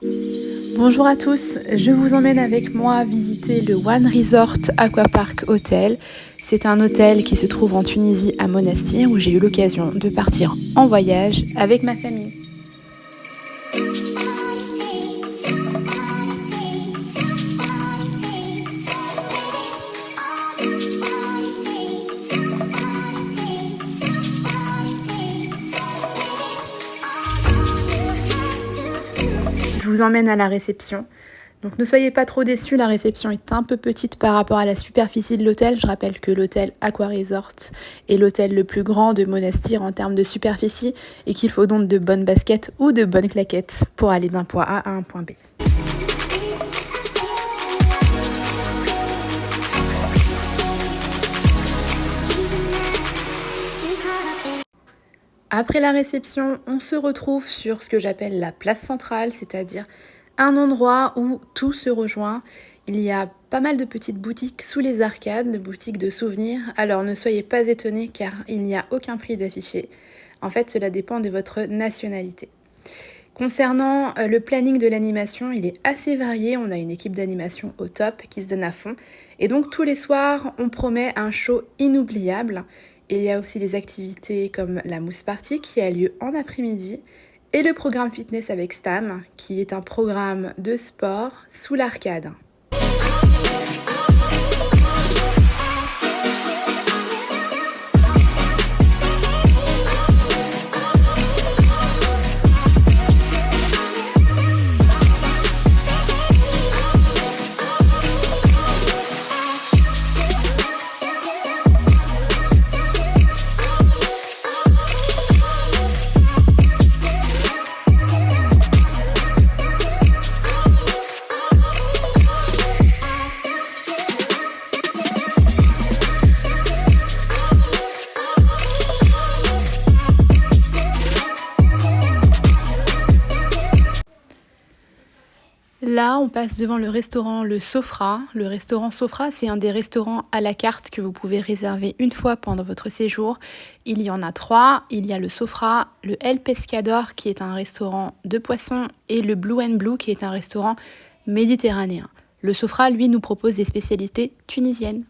Bonjour à tous, je vous emmène avec moi visiter le One Resort Aquapark Hotel. C'est un hôtel qui se trouve en Tunisie à Monastir où j'ai eu l'occasion de partir en voyage avec ma famille. Je vous emmène à la réception. Donc ne soyez pas trop déçus, la réception est un peu petite par rapport à la superficie de l'hôtel. Je rappelle que l'hôtel Aqua Resort est l'hôtel le plus grand de Monastir en termes de superficie et qu'il faut donc de bonnes baskets ou de bonnes claquettes pour aller d'un point A à un point B. Après la réception, on se retrouve sur ce que j'appelle la place centrale, c'est-à-dire un endroit où tout se rejoint. Il y a pas mal de petites boutiques sous les arcades, de boutiques de souvenirs. Alors ne soyez pas étonnés car il n'y a aucun prix d'affiché. En fait, cela dépend de votre nationalité. Concernant le planning de l'animation, il est assez varié. On a une équipe d'animation au top qui se donne à fond. Et donc tous les soirs, on promet un show inoubliable. Il y a aussi des activités comme la mousse party qui a lieu en après-midi et le programme fitness avec Stam qui est un programme de sport sous l'arcade. Là, on passe devant le restaurant Le Sofra. Le restaurant Sofra, c'est un des restaurants à la carte que vous pouvez réserver une fois pendant votre séjour. Il y en a 3. Il y a le Sofra, le El Pescador qui est un restaurant de poissons et le Blue and Blue qui est un restaurant méditerranéen. Le Sofra, lui, nous propose des spécialités tunisiennes.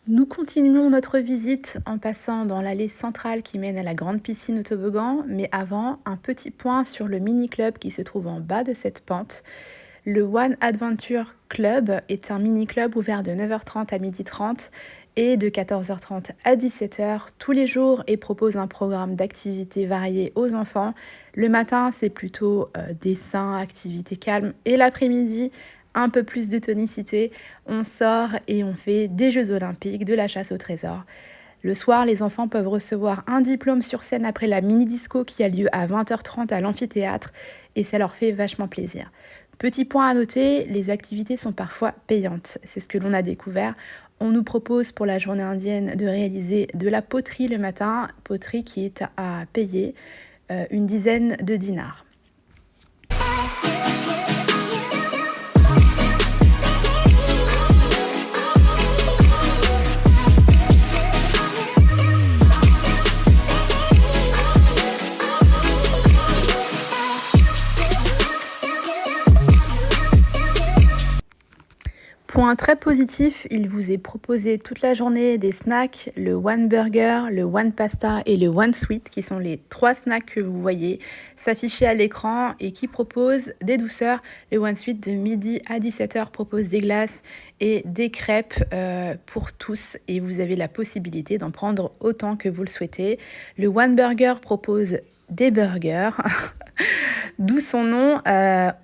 Nous continuons notre visite en passant dans l'allée centrale qui mène à la grande piscine au toboggan, mais avant, un petit point sur le mini-club qui se trouve en bas de cette pente. Le One Adventure Club est un mini-club ouvert de 9h30 à 12h30 et de 14h30 à 17h tous les jours et propose un programme d'activités variées aux enfants. Le matin, c'est plutôt dessin, activités calmes et l'après-midi, un peu plus de tonicité, on sort et on fait des Jeux Olympiques, de la chasse au trésor. Le soir, les enfants peuvent recevoir un diplôme sur scène après la mini-disco qui a lieu à 20h30 à l'amphithéâtre et ça leur fait vachement plaisir. Petit point à noter, les activités sont parfois payantes, c'est ce que l'on a découvert. On nous propose pour la journée indienne de réaliser de la poterie le matin, poterie qui est à payer une dizaine de dinars. Point très positif, il vous est proposé toute la journée des snacks, le One Burger, le One Pasta et le One Sweet, qui sont les 3 snacks que vous voyez s'afficher à l'écran et qui proposent des douceurs. Le One Sweet de midi à 17h propose des glaces et des crêpes pour tous et vous avez la possibilité d'en prendre autant que vous le souhaitez. Le One Burger propose des burgers, d'où son nom,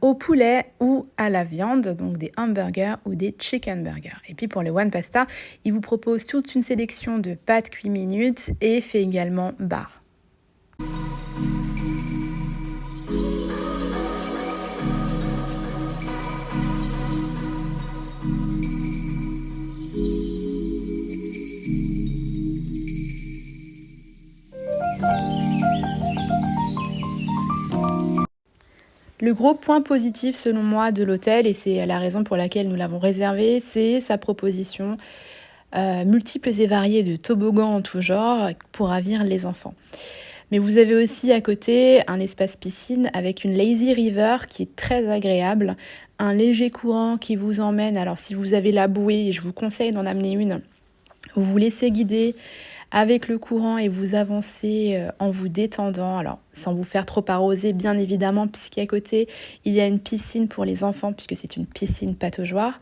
au poulet ou à la viande, donc des hamburgers ou des chicken burgers. Et puis pour le One Pasta, il vous propose toute une sélection de pâtes cuites minutes et fait également bar. Le gros point positif selon moi de l'hôtel, et c'est la raison pour laquelle nous l'avons réservé, c'est sa proposition multiples et variées de toboggans en tout genre pour ravir les enfants. Mais vous avez aussi à côté un espace piscine avec une lazy river qui est très agréable, un léger courant qui vous emmène. Alors si vous avez la bouée, je vous conseille d'en amener une. Vous vous laissez guider avec le courant et vous avancez en vous détendant, alors sans vous faire trop arroser bien évidemment, puisqu'à côté il y a une piscine pour les enfants, puisque c'est une piscine pataugeoire.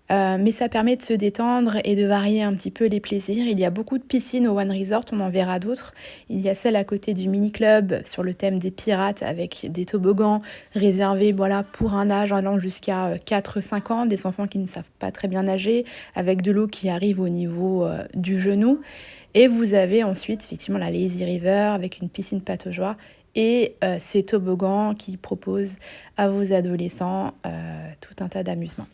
Mais ça permet de se détendre et de varier un petit peu les plaisirs. Il y a beaucoup de piscines au One Resort, on en verra d'autres. Il y a celle à côté du mini club sur le thème des pirates avec des toboggans réservés voilà, pour un âge allant jusqu'à 4-5 ans, des enfants qui ne savent pas très bien nager, avec de l'eau qui arrive au niveau du genou. Et vous avez ensuite effectivement la Lazy River avec une piscine pataugeoire et ces toboggans qui proposent à vos adolescents tout un tas d'amusements.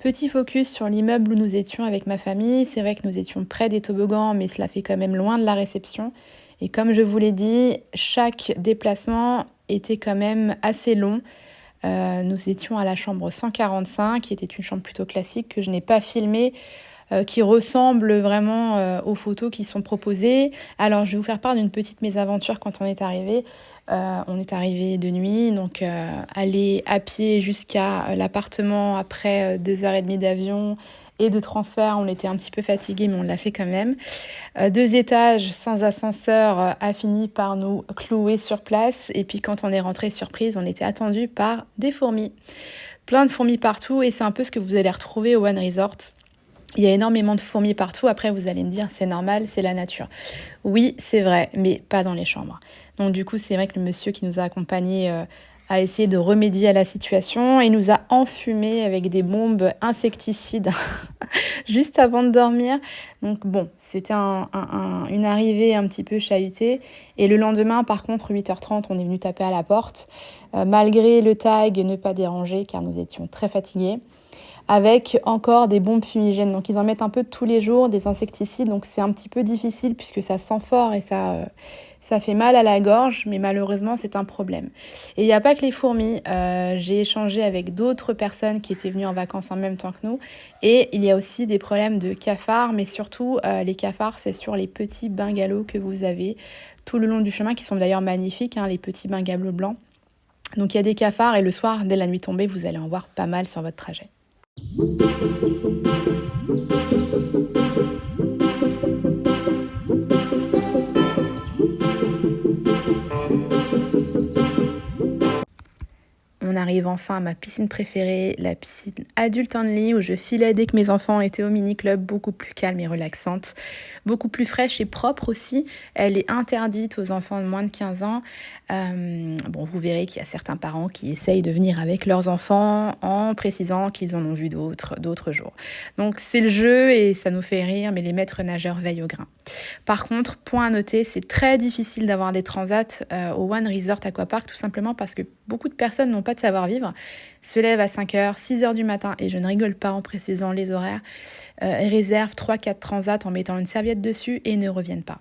Petit focus sur l'immeuble où nous étions avec ma famille. C'est vrai que nous étions près des toboggans, mais cela fait quand même loin de la réception. Et comme je vous l'ai dit, chaque déplacement était quand même assez long. Nous étions à la chambre 145, qui était une chambre plutôt classique que je n'ai pas filmée, qui ressemble vraiment aux photos qui sont proposées. Alors, je vais vous faire part d'une petite mésaventure quand on est arrivé. On est arrivé de nuit, donc aller à pied jusqu'à l'appartement après 2h30 d'avion et de transfert, on était un petit peu fatigués, mais on l'a fait quand même. 2 étages sans ascenseur a fini par nous clouer sur place. Et puis quand on est rentré surprise, on était attendu par des fourmis. Plein de fourmis partout et c'est un peu ce que vous allez retrouver au One Resort. Il y a énormément de fourmis partout. Après, vous allez me dire, c'est normal, c'est la nature. Oui, c'est vrai, mais pas dans les chambres. Donc du coup, c'est vrai que le monsieur qui nous a accompagnés a essayé de remédier à la situation et nous a enfumés avec des bombes insecticides juste avant de dormir. Donc bon, c'était une arrivée un petit peu chahutée. Et le lendemain, par contre, 8h30, on est venu taper à la porte. Malgré le tag « Ne pas déranger » car nous étions très fatigués. Avec encore des bombes fumigènes. Donc ils en mettent un peu tous les jours, des insecticides. Donc c'est un petit peu difficile puisque ça sent fort et ça fait mal à la gorge. Mais malheureusement, c'est un problème. Et il n'y a pas que les fourmis. J'ai échangé avec d'autres personnes qui étaient venues en vacances en même temps que nous. Et il y a aussi des problèmes de cafards. Mais surtout, les cafards, c'est sur les petits bungalows que vous avez tout le long du chemin, qui sont d'ailleurs magnifiques, hein, les petits bungalows blancs. Donc il y a des cafards et le soir, dès la nuit tombée, vous allez en voir pas mal sur votre trajet. On arrive enfin à ma piscine préférée, la piscine adulte only, où je filais dès que mes enfants étaient au mini-club, beaucoup plus calme et relaxante, beaucoup plus fraîche et propre aussi. Elle est interdite aux enfants de moins de 15 ans. Bon, vous verrez qu'il y a certains parents qui essayent de venir avec leurs enfants en précisant qu'ils en ont vu d'autres jours. Donc c'est le jeu et ça nous fait rire, mais les maîtres nageurs veillent au grain. Par contre, point à noter, c'est très difficile d'avoir des transats au One Resort Aquapark, tout simplement parce que beaucoup de personnes n'ont pas de savoir-vivre, se lèvent à 5h, 6h du matin, et je ne rigole pas en précisant les horaires, réservent 3-4 transats en mettant une serviette dessus et ne reviennent pas.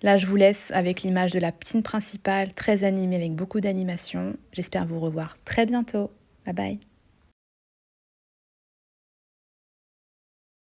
Là, je vous laisse avec l'image de la piscine principale, très animée avec beaucoup d'animation. J'espère vous revoir très bientôt. Bye bye.